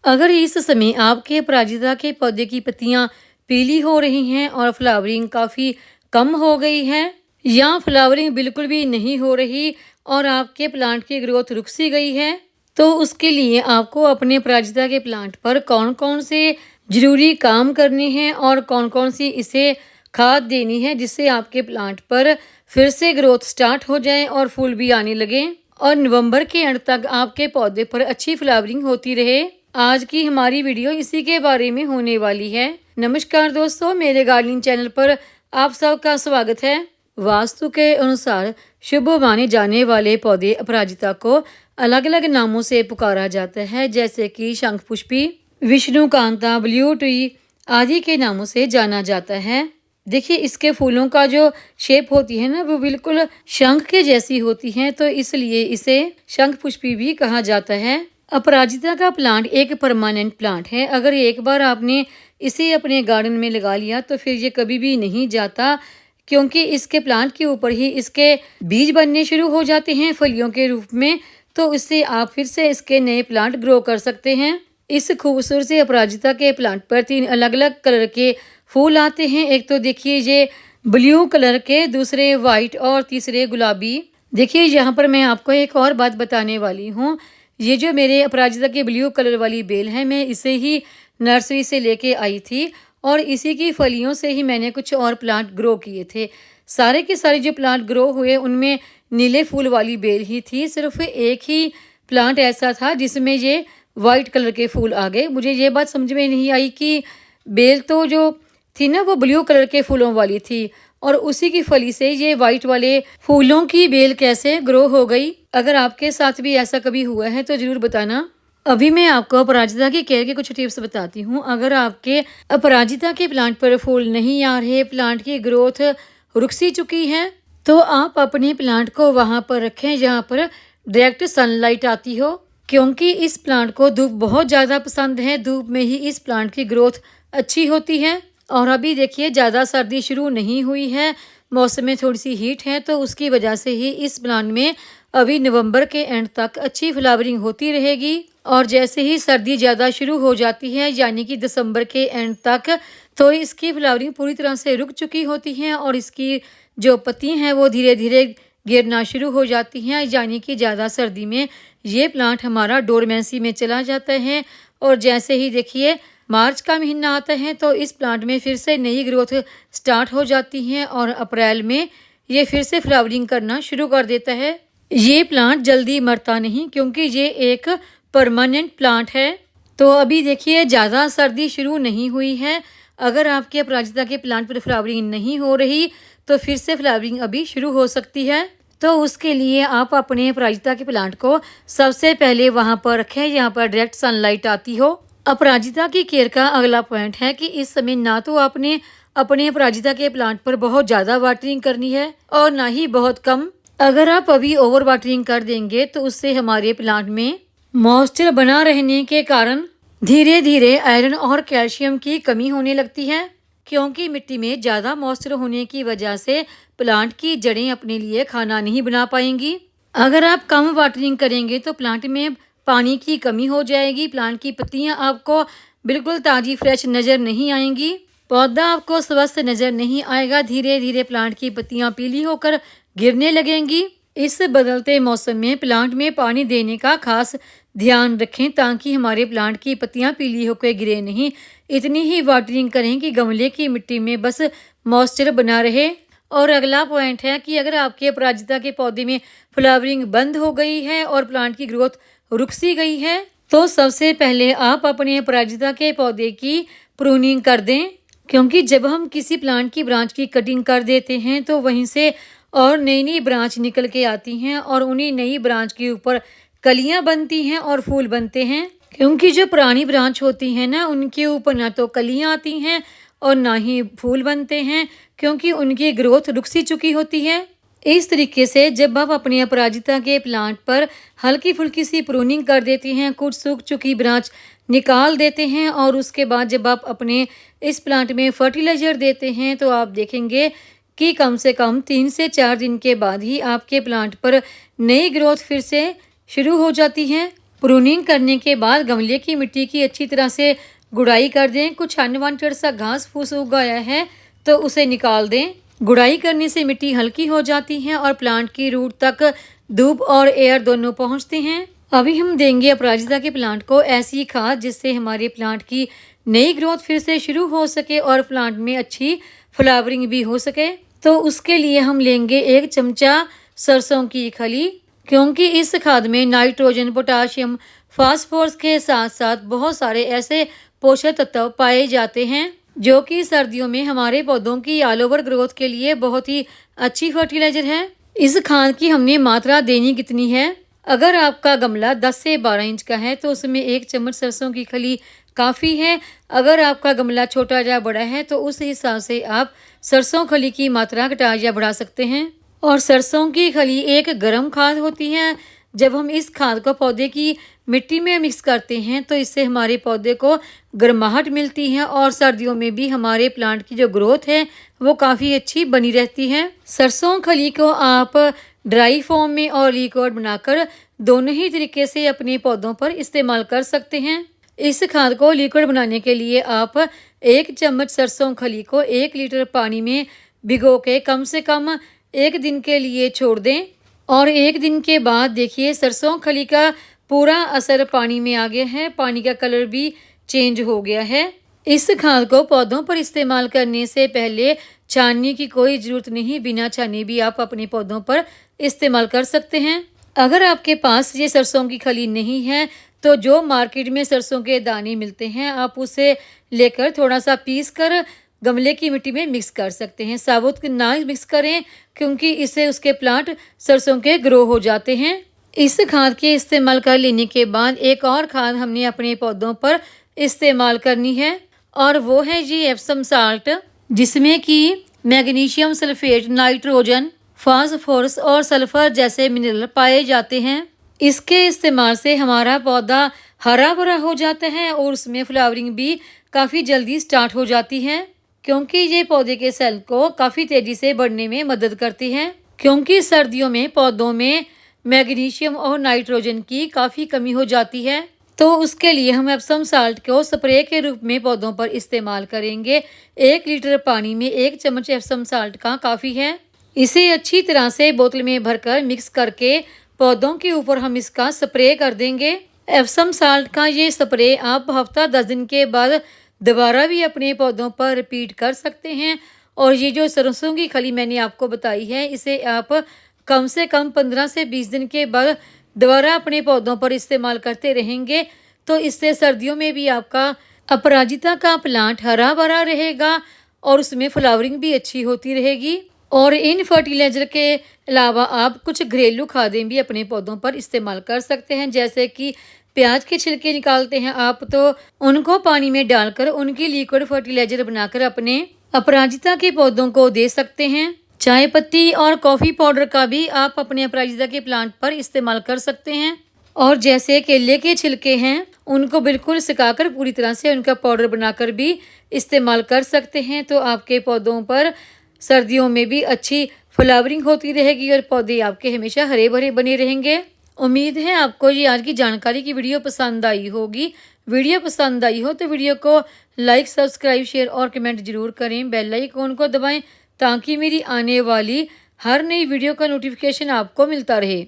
अगर इस समय आपके अपराजिता के पौधे की पत्तियां पीली हो रही हैं और फ्लावरिंग काफ़ी कम हो गई है या फ्लावरिंग बिल्कुल भी नहीं हो रही और आपके प्लांट की ग्रोथ रुक सी गई है, तो उसके लिए आपको अपने अपराजिता के प्लांट पर कौन कौन से ज़रूरी काम करने हैं और कौन कौन सी इसे खाद देनी है जिससे आपके प्लांट पर फिर से ग्रोथ स्टार्ट हो जाए और फूल भी आने लगे और नवंबर के एंड तक आपके पौधे पर अच्छी फ्लावरिंग होती रहे। आज की हमारी वीडियो इसी के बारे में होने वाली है। नमस्कार दोस्तों, मेरे गार्डनिंग चैनल पर आप सबका स्वागत है। वास्तु के अनुसार शुभ माने जाने वाले पौधे अपराजिता को अलग अलग नामों से पुकारा जाता है, जैसे कि शंखपुष्पी, विष्णुकांता, ब्लू ट्री आदि के नामों से जाना जाता है। देखिए, इसके फूलों का जो शेप होती है ना, वो बिल्कुल शंख के जैसी होती है, तो इसलिए इसे शंखपुष्पी भी कहा जाता है। अपराजिता का प्लांट एक परमानेंट प्लांट है। अगर एक बार आपने इसे अपने गार्डन में लगा लिया तो फिर ये कभी भी नहीं जाता, क्योंकि इसके प्लांट के ऊपर ही इसके बीज बनने शुरू हो जाते हैं फलियों के रूप में, तो इससे आप फिर से इसके नए प्लांट ग्रो कर सकते हैं। इस खूबसूरत से अपराजिता के प्लांट पर 3 अलग अलग कलर के फूल आते हैं। एक तो देखिए ये ब्लू कलर के, दूसरे वाइट और तीसरे गुलाबी। देखिए, यहाँ पर मैं आपको एक और बात बताने वाली हूँ। ये जो मेरे अपराजिता की ब्लू कलर वाली बेल है, मैं इसे ही नर्सरी से लेके आई थी और इसी की फलियों से ही मैंने कुछ और प्लांट ग्रो किए थे। सारे के सारे जो प्लांट ग्रो हुए उनमें नीले फूल वाली बेल ही थी। सिर्फ एक ही प्लांट ऐसा था जिसमें ये वाइट कलर के फूल आ गए। मुझे ये बात समझ में नहीं आई कि बेल तो जो थी ना, वो ब्लू कलर के फूलों वाली थी और उसी की फली से ये वाइट वाले फूलों की बेल कैसे ग्रो हो गई। अगर आपके साथ भी ऐसा कभी हुआ है तो जरूर बताना। अभी मैं आपको अपराजिता की केयर के कुछ टिप्स बताती हूँ। अगर आपके अपराजिता के प्लांट पर फूल नहीं आ रहे, प्लांट की ग्रोथ रुक सी चुकी है, तो आप अपने प्लांट को वहां पर रखें जहां पर डायरेक्ट सनलाइट आती हो, क्योंकि इस प्लांट को धूप बहुत ज़्यादा पसंद है। धूप में ही इस प्लांट की ग्रोथ अच्छी होती है। और अभी देखिए, ज़्यादा सर्दी शुरू नहीं हुई है, मौसम में थोड़ी सी हीट है, तो उसकी वजह से ही इस प्लांट में अभी नवंबर के एंड तक अच्छी फ्लावरिंग होती रहेगी। और जैसे ही सर्दी ज़्यादा शुरू हो जाती है, यानी कि दिसंबर के एंड तक, तो इसकी फ्लावरिंग पूरी तरह से रुक चुकी होती है और इसकी जो पत्ती हैं वो धीरे धीरे गिरना शुरू हो जाती हैं, यानी कि ज़्यादा सर्दी में ये प्लांट हमारा डोरमेंसी में चला जाता है। और जैसे ही देखिए मार्च का महीना आता है तो इस प्लांट में फिर से नई ग्रोथ स्टार्ट हो जाती है और अप्रैल में ये फिर से फ्लावरिंग करना शुरू कर देता है। ये प्लांट जल्दी मरता नहीं, क्योंकि ये एक परमानेंट प्लांट है। तो अभी देखिए, ज़्यादा सर्दी शुरू नहीं हुई है। अगर आपके अपराजिता के प्लांट पर फ्लावरिंग नहीं हो रही तो फिर से फ्लावरिंग अभी शुरू हो सकती है। तो उसके लिए आप अपने अपराजिता के प्लांट को सबसे पहले वहाँ पर रखें जहाँ पर डायरेक्ट सनलाइट आती हो। अपराजिता की केयर का अगला पॉइंट है कि इस समय ना तो आपने अपने अपराजिता के प्लांट पर बहुत ज़्यादा वाटरिंग करनी है और ना ही बहुत कम। अगर आप अभी ओवर वाटरिंग कर देंगे तो उससे हमारे प्लांट में मॉइस्चर बना रहने के कारण धीरे धीरे आयरन और कैल्शियम की कमी होने लगती है, क्योंकि मिट्टी में ज़्यादा मॉइस्चर होने की वजह से प्लांट की जड़ें अपने लिए खाना नहीं बना पाएंगी। अगर आप कम वाटरिंग करेंगे तो प्लांट में पानी की कमी हो जाएगी। प्लांट की पत्तियां आपको बिल्कुल ताज़ी फ्रेश नज़र नहीं आएंगी, पौधा आपको स्वस्थ नज़र नहीं आएगा। धीरे धीरे प्लांट की पत्तियां पीली होकर गिरने लगेंगी। इस बदलते मौसम में प्लांट में पानी देने का खास ध्यान रखें ताकि हमारे प्लांट की पत्तियां पीली होकर गिरे नहीं। इतनी ही वाटरिंग करें कि गमले की मिट्टी में बस मॉइस्चर बना रहे। और अगला पॉइंट है कि अगर आपके अपराजिता के पौधे में फ्लावरिंग बंद हो गई है और प्लांट की ग्रोथ रुक सी गई है, तो सबसे पहले आप अपने अपराजिता के पौधे की प्रूनिंग कर दें, क्योंकि जब हम किसी प्लांट की ब्रांच की कटिंग कर देते हैं तो वहीं से और नई नई ब्रांच निकल के आती हैं और उन्हीं नई ब्रांच के ऊपर कलियां बनती हैं और फूल बनते हैं। क्योंकि जो पुरानी ब्रांच होती है ना, उनके ऊपर ना तो कलियां आती हैं और ना ही फूल बनते हैं, क्योंकि उनकी ग्रोथ रुक सी चुकी होती है। इस तरीके से जब आप अपने अपराजिता के प्लांट पर हल्की फुल्की सी प्रूनिंग कर देते हैं, कुछ सूख चुकी ब्रांच निकाल देते हैं और उसके बाद जब आप अपने इस प्लांट में फर्टिलाइजर देते हैं तो आप देखेंगे कि कम से कम 3 से 4 दिन के बाद ही आपके प्लांट पर नई ग्रोथ फिर से शुरू हो जाती है। प्रूनिंग करने के बाद गमले की मिट्टी की अच्छी तरह से गुड़ाई कर दें। कुछ अनवांटेड सा घास फूस उग गया है तो उसे निकाल दें। गुड़ाई करने से मिट्टी हल्की हो जाती है और प्लांट की रूट तक धूप और एयर दोनों पहुंचते हैं। अभी हम देंगे अपराजिता के प्लांट को ऐसी खाद जिससे हमारे प्लांट की नई ग्रोथ फिर से शुरू हो सके और प्लांट में अच्छी फ्लावरिंग भी हो सके। तो उसके लिए हम लेंगे 1 चमचा सरसों की खली, क्योंकि इस खाद में नाइट्रोजन, पोटाशियम, फास्फोरस के साथ साथ बहुत सारे ऐसे पोषक तत्व पाए जाते हैं जो कि सर्दियों में हमारे पौधों की ऑल ओवर ग्रोथ के लिए बहुत ही अच्छी फर्टिलाइजर है। इस खाद की हमने मात्रा देनी कितनी है? अगर आपका गमला 10 से 12 इंच का है तो उसमें 1 चम्मच सरसों की खली काफ़ी है। अगर आपका गमला छोटा या बड़ा है तो उस हिसाब से आप सरसों खली की मात्रा घटा या बढ़ा सकते हैं। और सरसों की खली एक गर्म खाद होती है। जब हम इस खाद को पौधे की मिट्टी में मिक्स करते हैं तो इससे हमारे पौधे को गर्माहट मिलती है और सर्दियों में भी हमारे प्लांट की जो ग्रोथ है वो काफ़ी अच्छी बनी रहती है। सरसों खली को आप ड्राई फॉर्म में और लिक्विड बनाकर दोनों ही तरीके से अपने पौधों पर इस्तेमाल कर सकते हैं। इस खाद को लिक्विड बनाने के लिए आप 1 चम्मच सरसों खली को 1 लीटर पानी में भिगो के कम से कम 1 दिन के लिए छोड़ दें। और 1 दिन के बाद देखिए सरसों खली का पूरा असर पानी में आ गया है, पानी का कलर भी चेंज हो गया है। इस खाद को पौधों पर इस्तेमाल करने से पहले छानने की कोई ज़रूरत नहीं, बिना छाने भी आप अपने पौधों पर इस्तेमाल कर सकते हैं। अगर आपके पास ये सरसों की खली नहीं है तो जो मार्केट में सरसों के दाने मिलते हैं आप उसे लेकर थोड़ा सा पीस कर गमले की मिट्टी में मिक्स कर सकते हैं। साबुत ना मिक्स करें क्योंकि इससे उसके प्लांट सरसों के ग्रो हो जाते हैं। इस खाद के इस्तेमाल कर लेने के बाद एक और खाद हमने अपने पौधों पर इस्तेमाल करनी है और वो है जी एप्सम साल्ट, जिसमें कि मैग्नीशियम सल्फेट, नाइट्रोजन, फास्फोरस और सल्फर जैसे मिनरल पाए जाते हैं। इसके इस्तेमाल से हमारा पौधा हरा भरा हो जाता है और उसमें फ्लावरिंग भी काफ़ी जल्दी स्टार्ट हो जाती है, क्योंकि ये पौधे के सेल को काफ़ी तेज़ी से बढ़ने में मदद करती है। क्योंकि सर्दियों में पौधों में मैग्नीशियम और नाइट्रोजन की काफ़ी कमी हो जाती है, तो उसके लिए हम एप्सम साल्ट को स्प्रे के रूप में पौधों पर इस्तेमाल करेंगे। 1 लीटर पानी में 1 चम्मच एप्सम साल्ट का काफ़ी है। इसे अच्छी तरह से बोतल में भरकर मिक्स करके पौधों के ऊपर हम इसका स्प्रे कर देंगे। एप्सम साल्ट का ये स्प्रे आप हफ्ता 10 दिन के बाद दोबारा भी अपने पौधों पर रिपीट कर सकते हैं। और ये जो सरसों की खली मैंने आपको बताई है इसे आप कम से कम 15 से 20 दिन के बाद दोबारा अपने पौधों पर इस्तेमाल करते रहेंगे तो इससे सर्दियों में भी आपका अपराजिता का प्लांट हरा भरा रहेगा और उसमें फ्लावरिंग भी अच्छी होती रहेगी। और इन फर्टिलाइजर के अलावा आप कुछ घरेलू खादें भी अपने पौधों पर इस्तेमाल कर सकते हैं, जैसे कि प्याज के छिलके निकालते हैं आप तो उनको पानी में डालकर उनकी लिक्विड फर्टिलाइजर बनाकर अपने अपराजिता के पौधों को दे सकते हैं। चाय पत्ती और कॉफ़ी पाउडर का भी आप अपने अपराजिता के प्लांट पर इस्तेमाल कर सकते हैं। और जैसे केले के छिलके हैं उनको बिल्कुल सुखाकर पूरी तरह से उनका पाउडर बनाकर भी इस्तेमाल कर सकते हैं। तो आपके पौधों पर सर्दियों में भी अच्छी फ्लावरिंग होती रहेगी और पौधे आपके हमेशा हरे भरे बने रहेंगे। उम्मीद है आपको ये आज की जानकारी की वीडियो पसंद आई होगी। वीडियो पसंद आई हो तो वीडियो को लाइक, सब्सक्राइब, शेयर और कमेंट जरूर करें। बेल आइकन को दबाएं ताकि मेरी आने वाली हर नई वीडियो का नोटिफिकेशन आपको मिलता रहे।